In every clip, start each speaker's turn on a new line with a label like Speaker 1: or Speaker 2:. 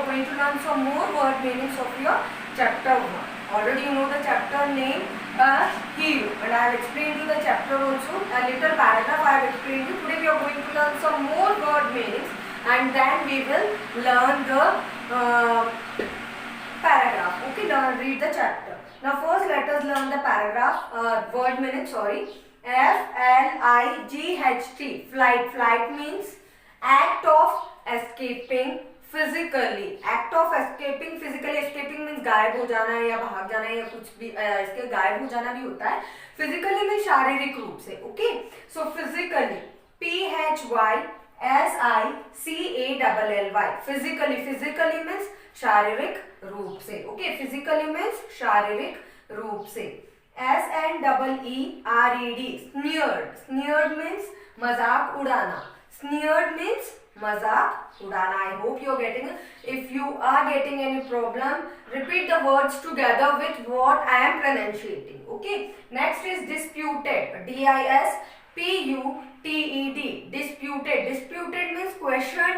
Speaker 1: going to learn some more word meanings of your chapter 1. Already you know the chapter name hero, and I have explained you the chapter also. A little paragraph I have explained you. Today we are going to learn some more word meanings, and then we will learn the paragraph. Okay, now read the chapter. Now first let us learn the paragraph, word meaning, sorry. F-L-I-G-H-T, flight. Flight means act of escaping physically. Act of escaping physically. Escaping means गायब हो जाना है या भाग जाना है या कुछ भी इसके गायब हो जाना भी होता है. Physically means शारीरिक रूप से. Okay, so physically, P-H-Y-S-I-C-A-L-L-Y, physically. Physically means शारीरिक रूप से. Okay, physically means शारीरिक रूप से. S-N-E-E-R-E-D, sneered. Sneered means मजाक उड़ाना. Sneered means मजाक उड़ाना. I hope you are getting it. If you are getting any problem, repeat the words together with what I am pronunciating. Okay. Next is disputed. D-I-S-P-U-T-E-D. Disputed. Disputed means questioned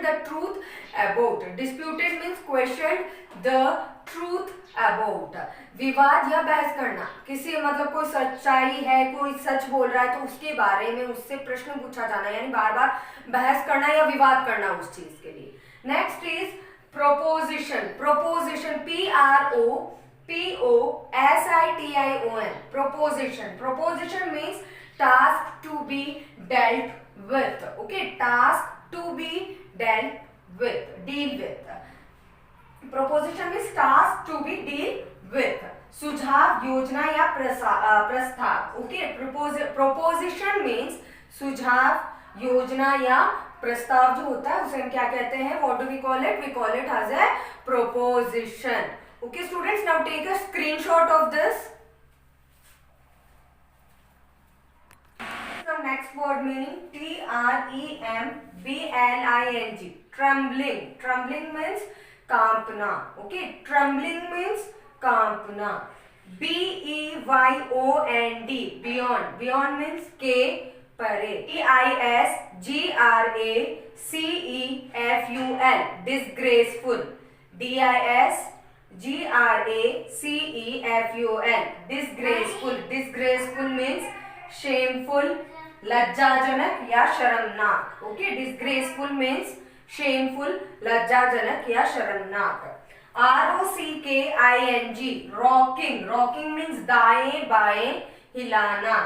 Speaker 1: the truth about. Disputed means questioned the truth about. विवाद या बहस करना. किसी मतलब कोई सच्चाई है, कोई सच बोल रहा है तो उसके बारे में उससे प्रश्न पूछा जाना, यानी बार बार बहस करना या विवाद करना उस चीज के लिए. Next is proposition. Proposition P-R-O-P-O-S-I-T-I-O-N. Proposition. Proposition means task to be dealt with. Okay, task to be dealt with, deal with. Proposition means task to be deal with. सुझाव, योजना या प्रस्ताव. Okay, proposition means सुझाव, योजना या प्रस्ताव जो होता है उसे हम क्या कहते हैं? What do we call it? We call it as a proposition. Okay, students, now take a screenshot of this. So next word meaning T-R-E-M-B-L-I-N-G. Trembling. Trembling means कांपना. Okay, trembling means कांपना. B-E-Y-O-N-D, beyond. Beyond means के परे. D-I-S-G-R-A-C-E-F-U-L, disgraceful. D-I-S-G-R-A-C-E-F-U-L, disgraceful. Disgraceful means shameful, लज्जाजनक या शर्मनाक. Okay, disgraceful means shameful, लज्जाजनक या शर्मनाक. R-O-C-K-I-N-G, rocking. Rocking means दाएं बाएं हिलाना.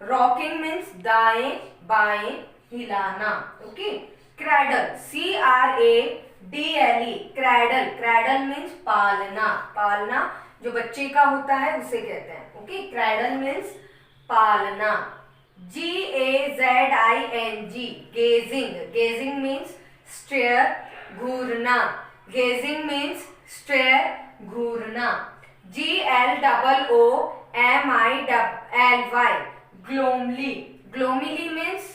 Speaker 1: Rocking means दाएं बाएं हिलाना. Okay, cradle. C-R-A-D-L-E, cradle. Cradle means पालना. पालना जो बच्चे का होता है उसे कहते हैं. Okay, cradle means पालना. G-A-Z-I-N-G, gazing. Gazing means stare, Ghurna. Gazing means stare, Ghurna. G-L-O-O-M-I-L-Y, gloomy. Gloomy means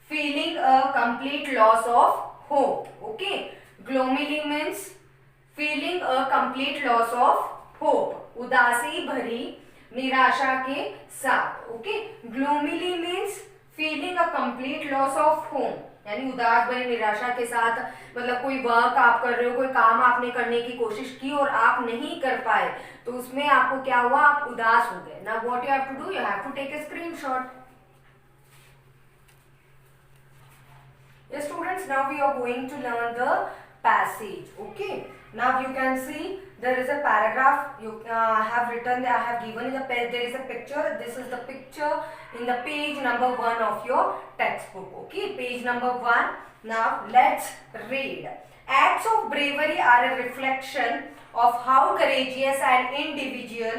Speaker 1: feeling a complete loss of hope. Okay, gloomy means feeling a complete loss of hope, उदासी भरी निराशा के साथ. Okay, gloomy means feeling a complete loss of hope, यानी उदास भरी निराशा के साथ. मतलब कोई वर्क आप कर रहे हो, कोई काम आपने करने की कोशिश की और आप नहीं कर पाए तो उसमें आपको क्या हुआ? आप उदास हो गए. Now what you have to do? You have to take a screenshot. Yes, students, now we are going to learn the passage. Okay, now you can see there is a paragraph. You have written, I have given the page. There is a picture. This is the picture in the page number 1 of your textbook. Okay, page number 1. Now let's read. Acts of bravery are a reflection of how courageous an individual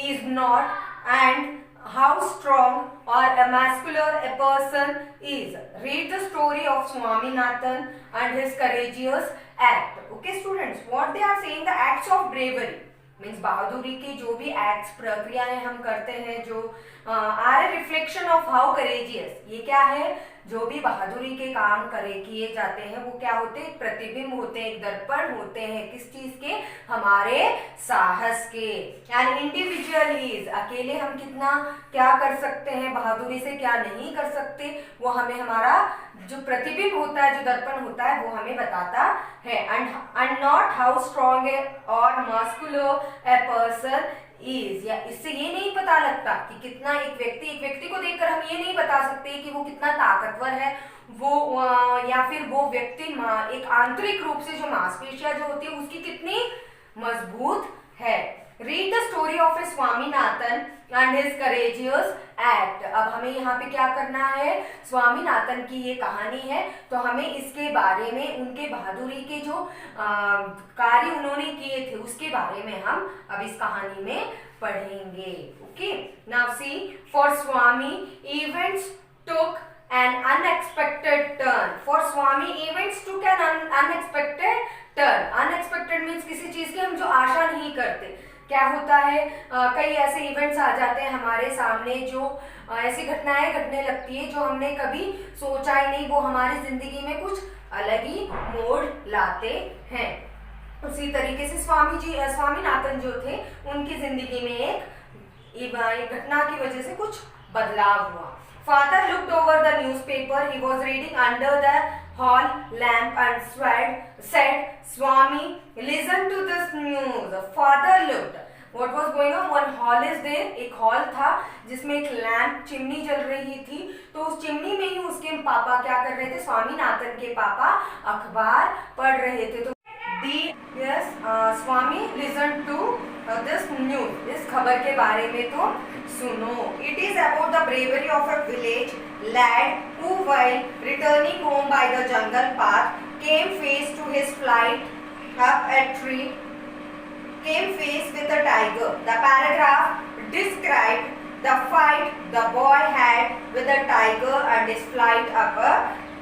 Speaker 1: is not and how strong or muscular a person is. Read the story of Swaminathan and his courageous act. Okay, students, what they are saying, the acts of bravery means बहादुरी के जो भी acts, प्रक्रियाएं हम करते हैं जो are a reflection of how courageous. ये क्या है? जो भी बहादुरी के काम किए जाते हैं वो क्या होते हैं? प्रतिबिंब होते हैं, एक दर्पण होते हैं. किस चीज के? हमारे साहस के. एंड इंडिविजुअल इज, अकेले हम कितना क्या कर सकते हैं, बहादुरी से क्या नहीं कर सकते, वो हमें हमारा जो प्रतिबिंब होता है, जो दर्पण होता है, वो हमें बताता है। एंड नॉट हाउ स्ट्रॉन्ग और मस्कुलर ए पर्सन इज, या इससे ये नहीं पता लगता कि कितना एक व्यक्ति को देखकर हम ये नहीं बता सकते कि वो कितना ताकतवर है, वो या फिर वो व्यक्ति एक आंतरिक रूप से जो मांसपेशियां जो होती है उसकी कितनी मजबूत है। Read the story of A Swaminathan and his courageous act. अब हमें यहाँ पे क्या करना है, स्वामीनाथन की ये कहानी है, तो हमें इसके बारे में उनके बहादुरी के जो कार्य उन्होंने किए थे उसके बारे में हम अब इस कहानी में पढ़ेंगे। Okay, now see, for Swami events took an unexpected turn. For Swami, events took an unexpected turn. Unexpected means किसी चीज की हम जो आशा नहीं करते। क्या होता है, कई ऐसे इवेंट्स आ जाते हैं हमारे सामने, जो ऐसी घटनाएं घटने लगती है जो हमने कभी सोचा ही नहीं, वो हमारी जिंदगी में कुछ अलग ही मोड़ लाते हैं। उसी तरीके से स्वामीनाथन जो थे, उनकी जिंदगी में एक घटना की वजह से कुछ बदलाव हुआ। Father looked over the newspaper. He was reading under the hall lamp and said, Swami, listen to this news. Father looked. What was going on? One hall is there. एक hall था जिसमें एक लैंप, चिमनी जल रही थी, तो उस chimney में ही उसके पापा क्या कर रहे थे, स्वामीनाथन के पापा अखबार पढ़ रहे थे। तो Swami listen to this news, इस खबर के बारे में तो सुनो। It is about the bravery of a village lad who while returning home by the jungle path came face to his flight up a tree, came face with a tiger. The paragraph described the fight the boy had with the tiger and his flight up a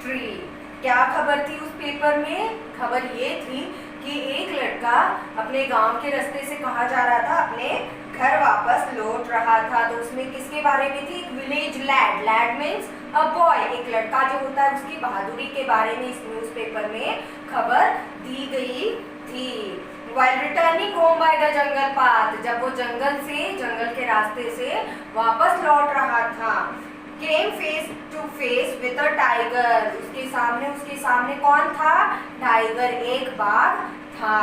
Speaker 1: tree. क्या खबर थी उस paper में? खबर ये थी कि एक लड़का अपने गांव के रास्ते से कहा जा रहा था, अपने घर वापस लौट रहा था, तो उसमें किसके बारे में थी? Village lad, lad means a boy, एक लड़का जो होता है उसकी बहादुरी के बारे में इस न्यूज़पेपर में खबर दी गई थी। While returning home by the jungle path, जब वो जंगल के रास्ते से वापस लौट रहा था, came face to face with a tiger, उसके सामने कौन था? टाइगर, एक बाघ था।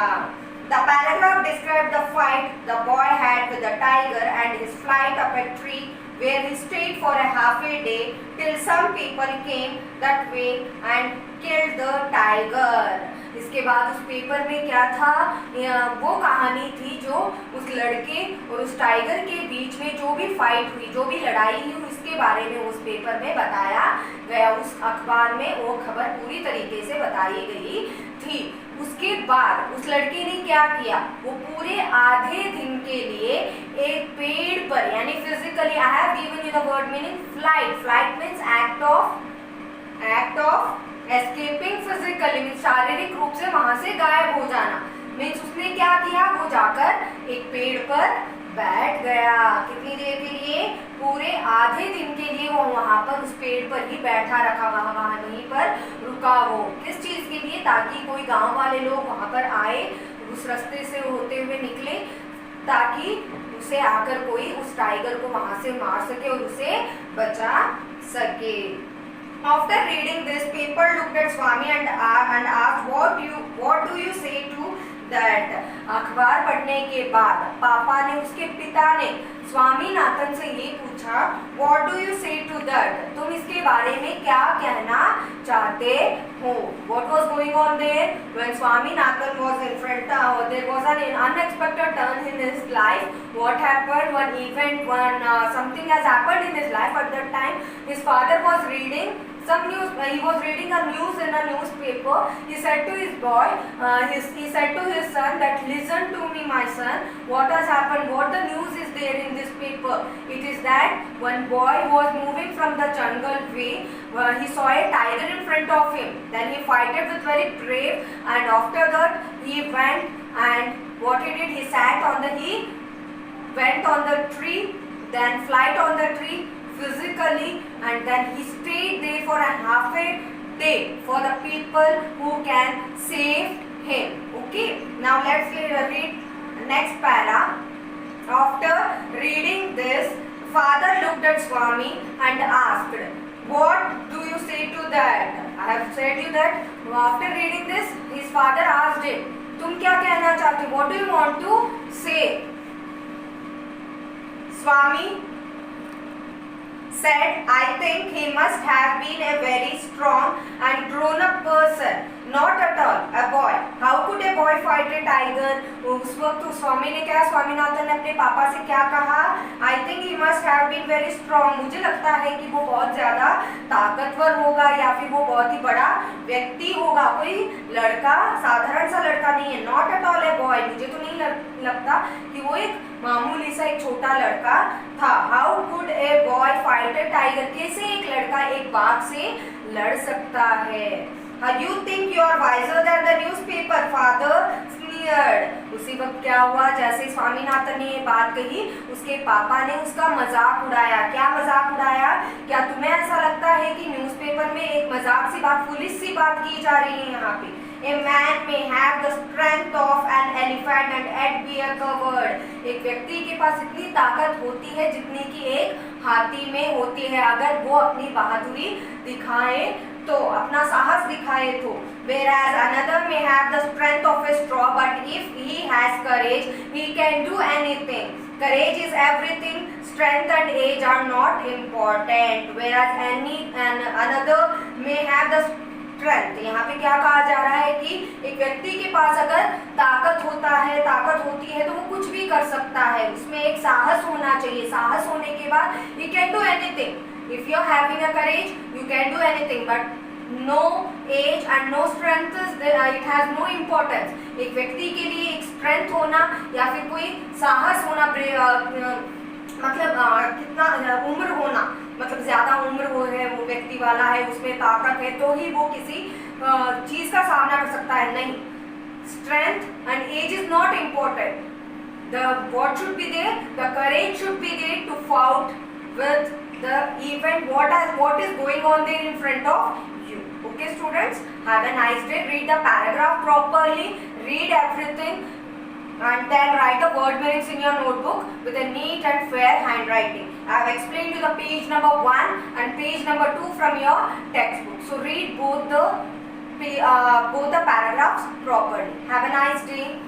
Speaker 1: The paragraph described the fight the boy had with the tiger and his flight up a tree where he stayed for a half a day till some people came that way and killed the tiger. इसके बाद उस paper में क्या था, वो कहानी थी जो उस लड़के और उस टाइगर के बीच में जो भी फाइट हुई, जो भी लड़ाई हुई, उसके बारे में उस पेपर में बताया गया। उस अखबार में वो खबर पूरी तरीके से बताई गई थी। उसके बाद उस लड़के ने क्या किया, वो पूरे आधे दिन के लिए एक पेड़ पर, यानी physically, I have given you the word meaning flight. Flight means act of escaping physically, means शारीरिक रूप से वहां से गायब हो जाना। मीन्स उसने क्या किया, वो जाकर एक पेड़ पर बैठ गया। कितनी देर के लिए? पूरे आधे दिन के लिए वो वहां पर उस पेड़ पर ही बैठा रखा, वहीं पर रुका। वो किस चीज के लिए? ताकि कोई गांव वाले लोग वहां पर आए, उस रास्ते से होते हुए निकले, ताकि उसे आकर कोई उस टाइगर को वहां से मार सके और उसे बचा सके। After reading this, people looked at Swami and asked, what do you say to that? अखबार पढ़ने के बाद पापा ने, उसके पिता ने स्वामीनाथन से ये पूछा, What do you say to that? तुम इसके बारे में क्या कहना चाहते हो? What was going on there? When Swaminathan was in front, there was an unexpected turn in his life. What happened? One event, something has happened in his life at that time. His father was reading some news. He was reading a news in a newspaper. He said to his boy, he said to his son that, listen to me, my son. What has happened? What the news is there in this paper? It is that one boy was moving from the jungle way. He saw a tiger in front of him. Then he fighted with very brave, and after that he went, and what he did? He went on the tree, then flight on the tree physically, and then he stayed there for a half a day for the people who can save him. Okay, now let's read next para. After reading this, father looked at Swami and asked, What do you say to that? I have said you that after reading this, his father asked him, तुम क्या कहना चाहते हो? What do you want to say? Swami said, I think he must have been a very strong and grown-up person, not at all a boy. How could a boy fight a tiger? उस वक्त स्वामी ने क्या, स्वामीनाथन ने अपने पापा से क्या कहा? I think he must have been very strong. मुझे लगता है कि वो बहुत ज्यादा ताकतवर होगा या फिर वो बहुत ही बड़ा व्यक्ति होगा, कोई लड़का साधारण सा लड़का नहीं है. Not at all a boy. मुझे तो नहीं लगता कि वो एक मामूली सा एक छोटा लड़का था. How could a boy fight a tiger? कैसे एक लड़का एक बाघ से लड़ सकता है? You think you are wiser than the newspaper, father sneered. उसी वक्त क्या हुआ, जैसे स्वामीनाथन ने ये बात कही, उसके पापा ने उसका मजाक उड़ाया. क्या मजाक उड़ाया? क्या तुम्हें ऐसा लगता है कि न्यूज़पेपर में एक मजाक सी बात, पुलिस सी बात की जा रही है यहाँ पे? A man may have the strength of an elephant and yet be a coward. एक व्यक्ति के पास इतनी ताकत होती है जितनी कि एक हाथी में होती है, अगर वो अपनी बहादुरी दिखाए तो, अपना साहस दिखाए तो. Whereas another may have the strength of a straw, but if he has courage, he can do anything. Courage is everything. Strength and age are not important. Whereas another may have the strength. यहाँ पे क्या कहा जा रहा है कि एक व्यक्ति के पास अगर ताकत होती है तो वो कुछ भी कर सकता है. उसमें एक साहस होना चाहिए. साहस होने के बाद he can do anything. If you are having a courage, you can do anything. But no age and no strength it has no importance. एक व्यक्ति के लिए एक स्ट्रेंथ होना या फिर कोई साहस होना, मतलब कितना उम्र होना, मतलब ज्यादा उम्र वो है, वो व्यक्ति वाला है, उसमें ताकत है, तो ही वो किसी चीज का सामना कर सकता है. नहीं, strength and age is not important. what should be there? The courage should be there to fight with the event, what is going on there in front of you. Okay students, have a nice day. Read the paragraph properly, read everything, and then write the word meanings in your notebook with a neat and fair handwriting. I have explained you the page number 1 and page number 2 from your textbook. So read both the paragraphs properly. Have a nice day.